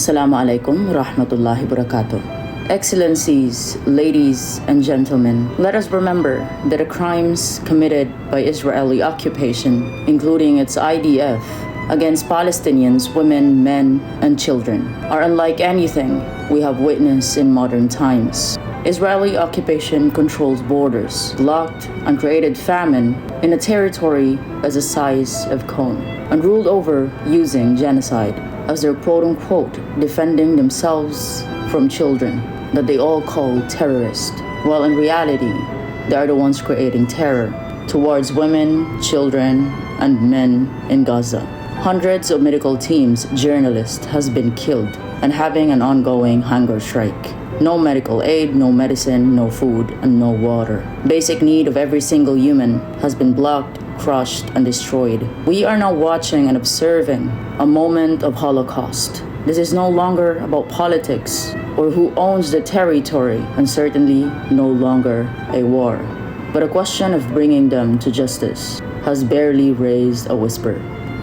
Assalamu alaikum rahmatullahi barakatuh. Excellencies, ladies and gentlemen, let us remember that the crimes committed by Israeli occupation, including its IDF, against Palestinians, women, men, and children, are unlike anything we have witnessed in modern times. Israeli occupation controls borders, blocked and created famine in a territory as the size of cone, and ruled over using genocide as their quote-unquote defending themselves from children that they all call terrorists, while in reality, they are the ones creating terror towards women, children, and men in Gaza. Hundreds of medical teams, journalists has been killed and having an ongoing hunger strike. No medical aid, no medicine, no food, and no water. Basic need of every single human has been blocked, crushed, and destroyed. We are now watching and observing a moment of Holocaust. This is no longer about politics or who owns the territory, and certainly no longer a war, but a question of bringing them to justice has barely raised a whisper.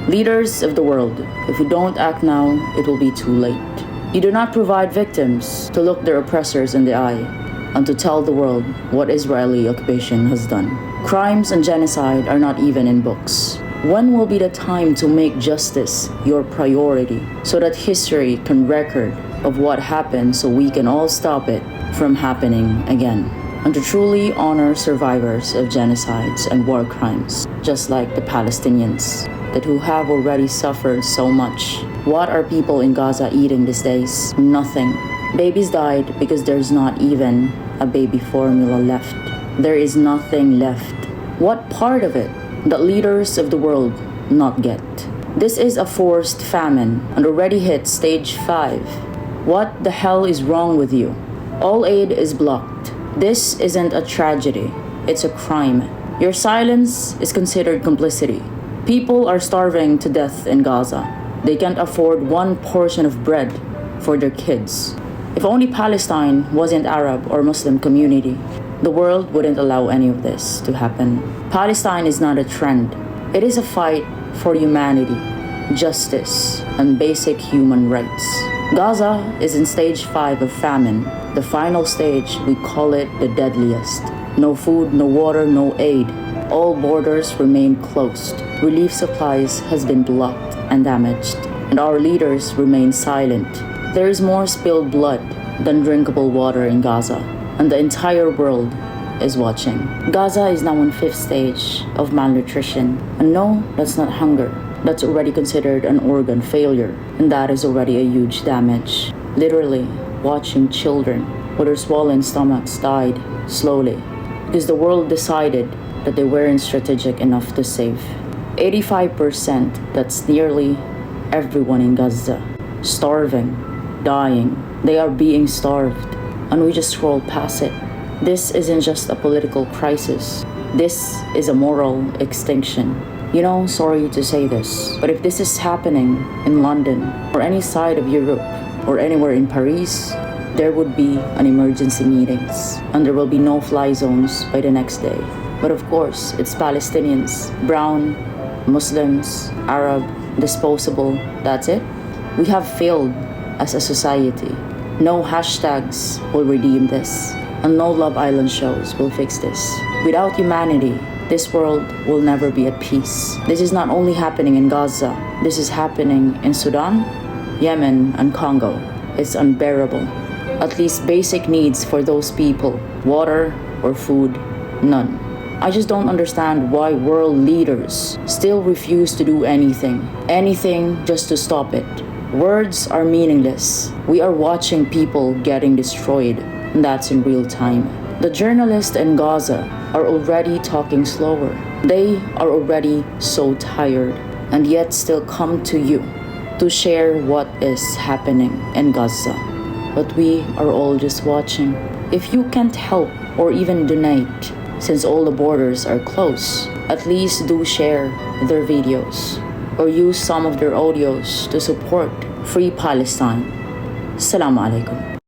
Leaders of the world, if you don't act now, it will be too late. You do not provide victims to look their oppressors in the eye and to tell the world what Israeli occupation has done. Crimes and genocide are not even in books. When will be the time to make justice your priority so that history can record of what happened so we can all stop it from happening again? And to truly honor survivors of genocides and war crimes, just like the Palestinians, that who have already suffered so much. What are people in Gaza eating these days? Nothing. Babies died because there's not even a baby formula left. There is nothing left. What part of it that leaders of the world not get? This is a forced famine and already hit stage 5. What the hell is wrong with you? All aid is blocked. This isn't a tragedy, it's a crime. Your silence is considered complicity. People are starving to death in Gaza. They can't afford one portion of bread for their kids. If only Palestine wasn't Arab or Muslim community, the world wouldn't allow any of this to happen. Palestine is not a trend. It is a fight for humanity, justice, and basic human rights. Gaza is in stage 5 of famine. The final stage, we call it the deadliest. No food, no water, no aid. All borders remain closed. Relief supplies has been blocked and damaged, and our leaders remain silent. There is more spilled blood than drinkable water in Gaza, and the entire world is watching. Gaza is now in 5th stage of malnutrition, and no, that's not hunger. That's already considered an organ failure, and that is already a huge damage. Literally, watching children with their swollen stomachs died slowly because the world decided that they weren't strategic enough to save. 85%, that's nearly everyone in Gaza, starving, dying. They are being starved, and we just scroll past it. This isn't just a political crisis. This is a moral extinction. You know, sorry to say this, but if this is happening in London or any side of Europe or anywhere in Paris, there would be an emergency meetings and there will be no-fly zones by the next day. But of course, it's Palestinians, brown, Muslims, Arab, disposable, that's it. We have failed as a society. No hashtags will redeem this, and no Love Island shows will fix this. Without humanity, this world will never be at peace. This is not only happening in Gaza, this is happening in Sudan, Yemen, and Congo. It's unbearable. At least basic needs for those people, water or food, none. I just don't understand why world leaders still refuse to do anything just to stop it. Words are meaningless. We are watching people getting destroyed, and that's in real time. The journalists in Gaza are already talking slower. They are already so tired, and yet still come to you to share what is happening in Gaza. But we are all just watching. If you can't help or even donate, since all the borders are closed, at least do share their videos or use some of their audios to support Free Palestine. Assalamu alaikum.